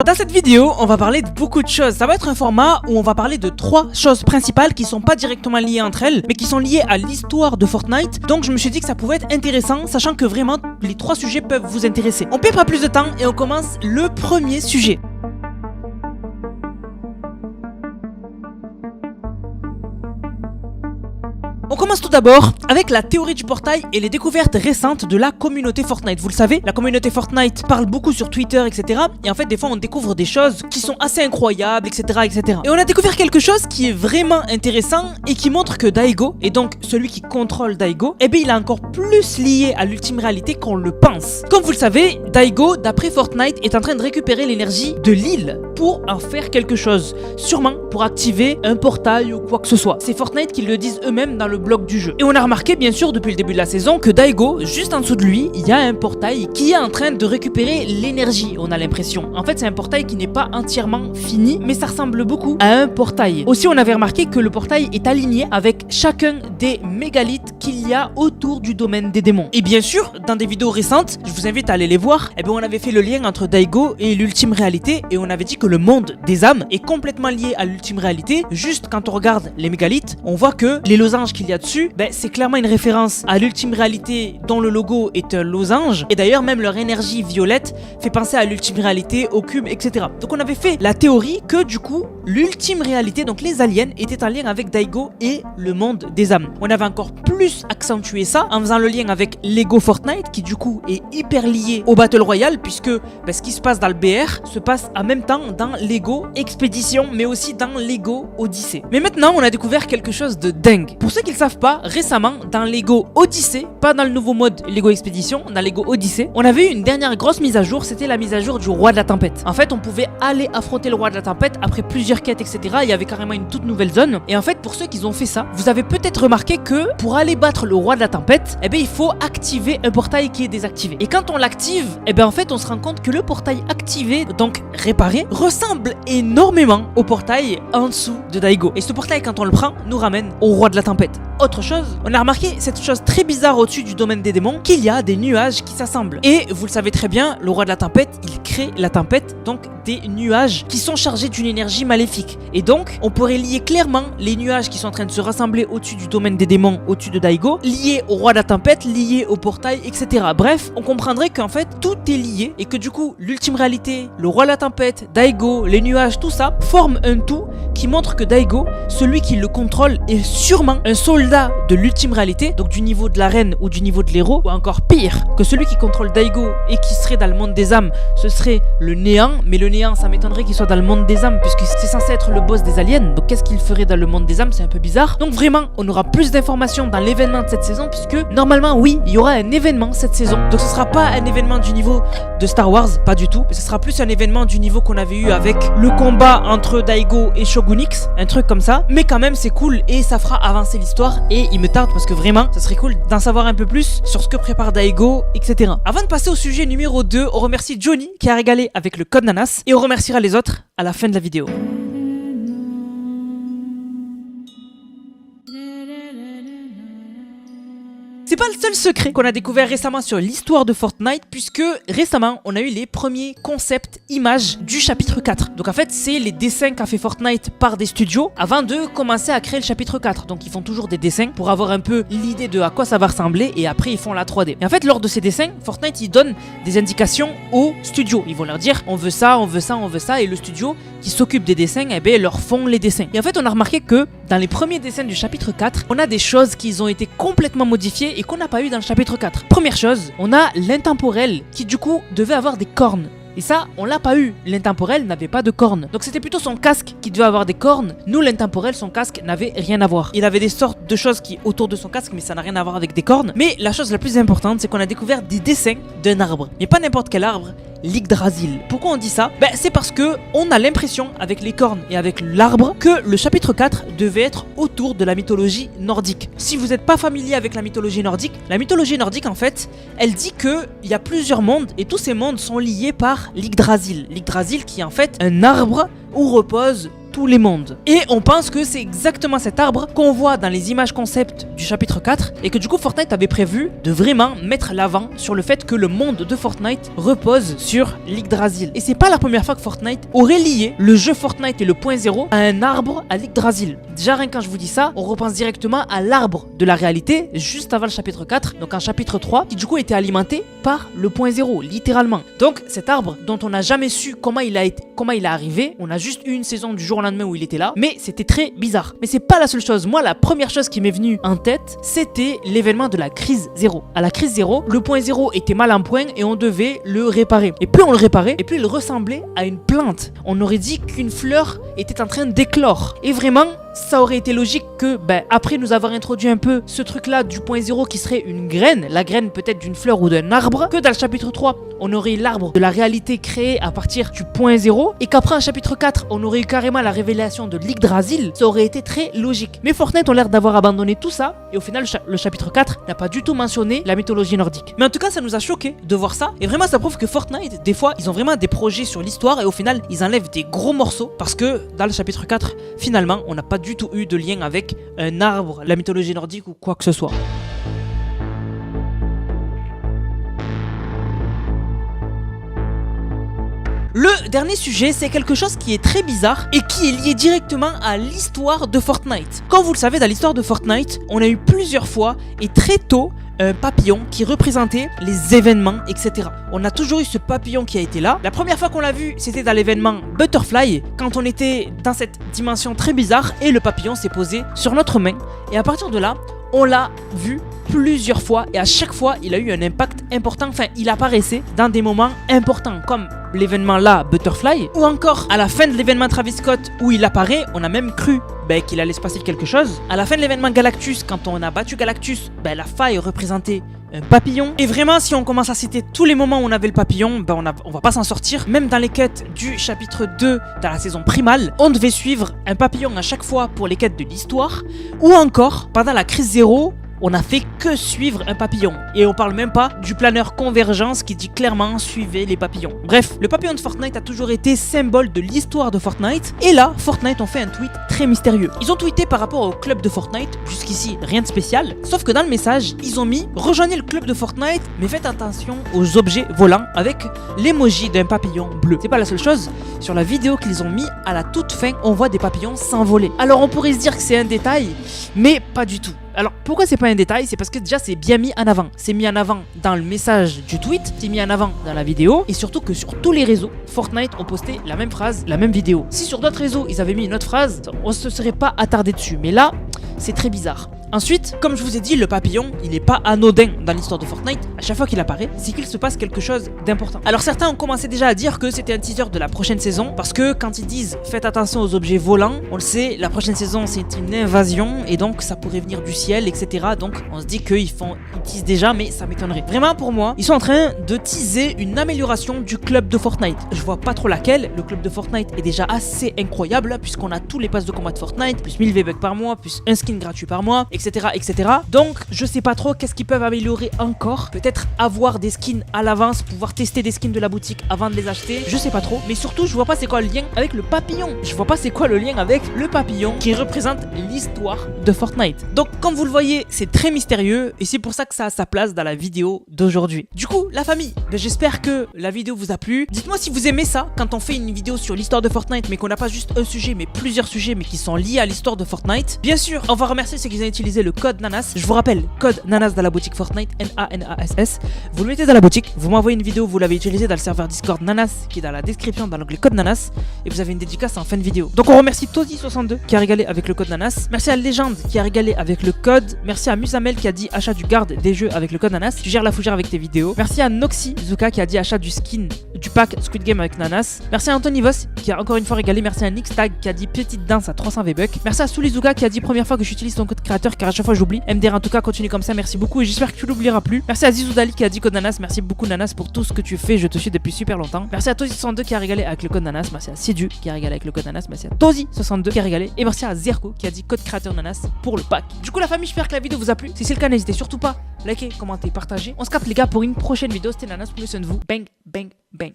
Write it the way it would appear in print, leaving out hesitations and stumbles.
Dans cette vidéo, on va parler de beaucoup de choses. Ça va être un format où on va parler de 3 choses principales qui sont pas directement liées entre elles, mais qui sont liées à l'histoire de Fortnite. Donc je me suis dit que ça pouvait être intéressant, sachant que vraiment les 3 sujets peuvent vous intéresser. On perd pas plus de temps et on commence le premier sujet. On commence tout d'abord avec la théorie du portail et les découvertes récentes de la communauté Fortnite. Vous le savez, la communauté Fortnite parle beaucoup sur Twitter, etc. Et en fait, des fois, on découvre des choses qui sont assez incroyables, etc., etc. Et on a découvert quelque chose qui est vraiment intéressant et qui montre que Daigo, et donc celui qui contrôle Daigo, eh bien, il est encore plus lié à l'ultime réalité qu'on le pense. Comme vous le savez, Daigo, d'après Fortnite, est en train de récupérer l'énergie de l'île pour en faire quelque chose. Sûrement pour activer un portail ou quoi que ce soit. C'est Fortnite qui le disent eux-mêmes dans le blog du jeu. Et on a remarqué bien sûr depuis le début de la saison que Daigo, juste en dessous de lui, il y a un portail qui est en train de récupérer l'énergie, on a l'impression. En fait, c'est un portail qui n'est pas entièrement fini, mais ça ressemble beaucoup à un portail. Aussi, on avait remarqué que le portail est aligné avec chacun des mégalithes qu'il y a autour du domaine des démons. Et bien sûr, dans des vidéos récentes, je vous invite à aller les voir, et bien on avait fait le lien entre Daigo et l'ultime réalité, et on avait dit que le monde des âmes est complètement lié à l'ultime réalité. Juste quand on regarde les mégalithes, on voit que les losanges qu'il y a dessus, c'est clairement une référence à l'ultime réalité dont le logo est un losange, et d'ailleurs même leur énergie violette fait penser à l'ultime réalité, au cube, etc. Donc on avait fait la théorie que du coup l'ultime réalité, donc les aliens, étaient en lien avec Daigo et le monde des âmes. On avait encore plus accentué ça en faisant le lien avec Lego Fortnite qui du coup est hyper lié au Battle Royale, puisque ce qui se passe dans le BR se passe en même temps dans Lego Expédition, mais aussi dans Lego Odyssey. Mais maintenant on a découvert quelque chose de dingue. Pour ceux qui ne le savent pas, récemment dans Lego Odyssey, pas dans le nouveau mode Lego Expédition, dans Lego Odyssey, on avait eu une dernière grosse mise à jour, c'était la mise à jour du roi de la tempête. En fait, on pouvait aller affronter le roi de la tempête après plusieurs quêtes, etc. Il y avait carrément une toute nouvelle zone. Et en fait, pour ceux qui ont fait ça, vous avez peut-être remarqué que pour aller battre le roi de la tempête, il faut activer un portail qui est désactivé. Et quand on l'active, en fait, on se rend compte que le portail activé, donc réparé, ressemble énormément au portail en dessous de Daigo. Et ce portail, quand on le prend, nous ramène au roi de la tempête. Autre chose, on a remarqué cette chose très bizarre au-dessus du domaine des démons, qu'il y a des nuages qui s'assemblent. Et vous le savez très bien, le roi de la tempête, il crée la tempête, donc des nuages qui sont chargés d'une énergie maléfique. Et donc, on pourrait lier clairement les nuages qui sont en train de se rassembler au-dessus du domaine des démons, au-dessus de Daigo, liés au roi de la tempête, liés au portail, etc. Bref, on comprendrait qu'en fait, tout est lié et que du coup, l'ultime réalité, le roi de la tempête, Daigo, les nuages, tout ça, forment un tout qui montre que Daigo, celui qui le contrôle, est sûrement un soldat de l'ultime réalité, donc du niveau de la reine ou du niveau de l'héros, ou encore pire, que celui qui contrôle Daigo et qui serait dans le monde des âmes, ce serait le néant, mais le néant, ça m'étonnerait qu'il soit dans le monde des âmes, puisque c'est censé être le boss des aliens, donc qu'est-ce qu'il ferait dans le monde des âmes, c'est un peu bizarre. Donc vraiment, on aura plus d'informations dans l'événement de cette saison, puisque normalement, oui, il y aura un événement cette saison, donc ce sera pas un événement du niveau de Star Wars, pas du tout, mais ce sera plus un événement du niveau qu'on avait eu avec le combat entre Daigo et Shogun X, un truc comme ça, mais quand même c'est cool et ça fera avancer l'histoire et il me tarde parce que vraiment ça serait cool d'en savoir un peu plus sur ce que prépare Daigo, etc. Avant de passer au sujet numéro 2, on remercie Johnny qui a régalé avec le code Nanas et on remerciera les autres à la fin de la vidéo. C'est pas le seul secret qu'on a découvert récemment sur l'histoire de Fortnite, puisque récemment on a eu les premiers concepts images du chapitre 4. Donc en fait c'est les dessins qu'a fait Fortnite par des studios avant de commencer à créer le chapitre 4. Donc ils font toujours des dessins pour avoir un peu l'idée de à quoi ça va ressembler et après ils font la 3D. Et en fait lors de ces dessins, Fortnite ils donnent des indications aux studios. Ils vont leur dire on veut ça, on veut ça, on veut ça, et le studio qui s'occupe des dessins, leur font les dessins. Et en fait on a remarqué que dans les premiers dessins du chapitre 4, on a des choses qui ont été complètement modifiées et qu'on n'a pas eu dans le chapitre 4. Première chose, on a l'intemporel qui du coup devait avoir des cornes. Et ça, on l'a pas eu. L'intemporel n'avait pas de cornes. Donc c'était plutôt son casque qui devait avoir des cornes. Nous, l'intemporel, son casque n'avait rien à voir. Il avait des sortes de choses qui autour de son casque, mais ça n'a rien à voir avec des cornes. Mais la chose la plus importante, c'est qu'on a découvert des dessins d'un arbre. Mais pas n'importe quel arbre. l'Yggdrasil. Pourquoi on dit ça? C'est parce que on a l'impression, avec les cornes et avec l'arbre, que le chapitre 4 devait être autour de la mythologie nordique. Si vous n'êtes pas familier avec la mythologie nordique en fait, elle dit qu'il y a plusieurs mondes et tous ces mondes sont liés par l'Yggdrasil. L'Yggdrasil qui est en fait un arbre où repose tous les mondes. Et on pense que c'est exactement cet arbre qu'on voit dans les images concept du chapitre 4 et que du coup Fortnite avait prévu de vraiment mettre l'avant sur le fait que le monde de Fortnite repose sur l'Yggdrasil. Et c'est pas la première fois que Fortnite aurait lié le jeu Fortnite et le point zéro à un arbre à l'Yggdrasil. Déjà rien quand je vous dis ça, on repense directement à l'arbre de la réalité juste avant le chapitre 4, donc un chapitre 3 qui du coup était alimenté par le point zéro, littéralement. Donc cet arbre dont on n'a jamais su comment il est arrivé, on a juste eu une saison du jour au lendemain où il était là, mais c'était très bizarre. Mais c'est pas la seule chose. Moi, la première chose qui m'est venue en tête, c'était l'événement de la crise zéro. À la crise zéro, le point zéro était mal en point et on devait le réparer. Et plus on le réparait, et plus il ressemblait à une plante. On aurait dit qu'une fleur était en train d'éclore. Et vraiment, ça aurait été logique que, après nous avoir introduit un peu ce truc-là du point zéro qui serait une graine, la graine peut-être d'une fleur ou d'un arbre, que dans le chapitre 3, on aurait l'arbre de la réalité créé à partir du point zéro, et qu'après en chapitre 4, on aurait eu carrément la révélation de l'Yggdrasil, ça aurait été très logique. Mais Fortnite ont l'air d'avoir abandonné tout ça, et au final, le chapitre 4 n'a pas du tout mentionné la mythologie nordique. Mais en tout cas, ça nous a choqué de voir ça, et vraiment, ça prouve que Fortnite, des fois, ils ont vraiment des projets sur l'histoire, et au final, ils enlèvent des gros morceaux, parce que dans le chapitre 4, finalement, on n'a pas du tout eu de lien avec un arbre, la mythologie nordique ou quoi que ce soit. Le dernier sujet, c'est quelque chose qui est très bizarre et qui est lié directement à l'histoire de Fortnite. Comme vous le savez, dans l'histoire de Fortnite, on a eu plusieurs fois et très tôt un papillon qui représentait les événements, etc. On a toujours eu ce papillon qui a été là. La première fois qu'on l'a vu, c'était dans l'événement Butterfly, quand on était dans cette dimension très bizarre et le papillon s'est posé sur notre main. Et à partir de là, on l'a vu plusieurs fois et à chaque fois, il a eu un impact important. Enfin, il apparaissait dans des moments importants comme l'événement là, Butterfly, ou encore à la fin de l'événement Travis Scott où il apparaît, on a même cru qu'il allait se passer quelque chose. À la fin de l'événement Galactus, quand on a battu Galactus, la faille représentait un papillon. Et vraiment, si on commence à citer tous les moments où on avait le papillon, on va pas s'en sortir. Même dans les quêtes du chapitre 2, dans la saison primale, on devait suivre un papillon à chaque fois pour les quêtes de l'histoire. Ou encore, pendant la crise zéro, on a fait que suivre un papillon. Et on parle même pas du planeur Convergence qui dit clairement suivez les papillons. Bref, le papillon de Fortnite a toujours été symbole de l'histoire de Fortnite. Et là, Fortnite ont fait un tweet très mystérieux. Ils ont tweeté par rapport au club de Fortnite, jusqu'ici rien de spécial. Sauf que dans le message, ils ont mis rejoignez le club de Fortnite, mais faites attention aux objets volants avec l'emoji d'un papillon bleu. C'est pas la seule chose. Sur la vidéo qu'ils ont mis, à la toute fin, on voit des papillons s'envoler. Alors on pourrait se dire que c'est un détail, mais pas du tout. Alors pourquoi c'est pas un détail? C'est parce que déjà c'est bien mis en avant. C'est mis en avant dans le message du tweet, c'est mis en avant dans la vidéo, et surtout que sur tous les réseaux, Fortnite ont posté la même phrase, la même vidéo. Si sur d'autres réseaux ils avaient mis une autre phrase, on se serait pas attardé dessus. Mais là, c'est très bizarre. Ensuite, comme je vous ai dit, le papillon, il n'est pas anodin dans l'histoire de Fortnite. À chaque fois qu'il apparaît, c'est qu'il se passe quelque chose d'important. Alors certains ont commencé déjà à dire que c'était un teaser de la prochaine saison, parce que quand ils disent faites attention aux objets volants, on le sait, la prochaine saison c'est une invasion, et donc ça pourrait venir du ciel, etc. Donc on se dit qu'ils teasent déjà, mais ça m'étonnerait. Vraiment pour moi, ils sont en train de teaser une amélioration du club de Fortnite. Je vois pas trop laquelle. Le club de Fortnite est déjà assez incroyable, puisqu'on a tous les passes de combat de Fortnite, plus 1000 V-Bucks par mois, plus un skin gratuit par mois, etc., etc. Donc je sais pas trop qu'est-ce qu'ils peuvent améliorer encore. Peut-être avoir des skins à l'avance, pouvoir tester des skins de la boutique avant de les acheter. Je sais pas trop. Mais surtout je vois pas c'est quoi le lien avec le papillon. Je vois pas c'est quoi le lien avec le papillon qui représente l'histoire de Fortnite. Donc comme vous le voyez, c'est très mystérieux et c'est pour ça que ça a sa place dans la vidéo d'aujourd'hui. Du coup la famille, j'espère que la vidéo vous a plu. Dites-moi si vous aimez ça quand on fait une vidéo sur l'histoire de Fortnite mais qu'on n'a pas juste un sujet mais plusieurs sujets mais qui sont liés à l'histoire de Fortnite. Bien sûr, on va remercier ceux qui ont utilisé le code NANAS. Je vous rappelle, code NANAS dans la boutique Fortnite, NANASS. Vous le mettez dans la boutique, vous m'envoyez une vidéo, vous l'avez utilisé dans le serveur Discord NANAS qui est dans la description dans l'onglet code NANAS et vous avez une dédicace en fin de vidéo. Donc on remercie Tozy62 qui a régalé avec le code NANAS. Merci à Légende qui a régalé avec le code. Merci à Musamel qui a dit achat du garde des jeux avec le code NANAS. Tu gères la fougère avec tes vidéos. Merci à Noxy Zuka qui a dit achat du skin du pack Squid Game avec NANAS. Merci à Anthony Voss qui a encore une fois régalé. Merci à Nixtag qui a dit petite danse à 300 V-Bucks. Merci à Sulizuka qui a dit première fois que j'utilise ton code créateur car à chaque fois j'oublie. MDR en tout cas continue comme ça, merci beaucoup et j'espère que tu l'oublieras plus. Merci à Zizoudali qui a dit code NANAS, merci beaucoup NANAS pour tout ce que tu fais, je te suis depuis super longtemps. Merci à Tozy62 qui a régalé avec le code NANAS, merci à Sidu qui a régalé avec le code NANAS, merci à Tozy62 qui a régalé et merci à Zerko qui a dit code créateur NANAS pour le pack. Du coup la famille, j'espère que la vidéo vous a plu. Si c'est le cas, n'hésitez surtout pas à liker, commenter, partager. On se capte les gars pour une prochaine vidéo, c'était NANAS, plus de vous. Bang, bang, bang.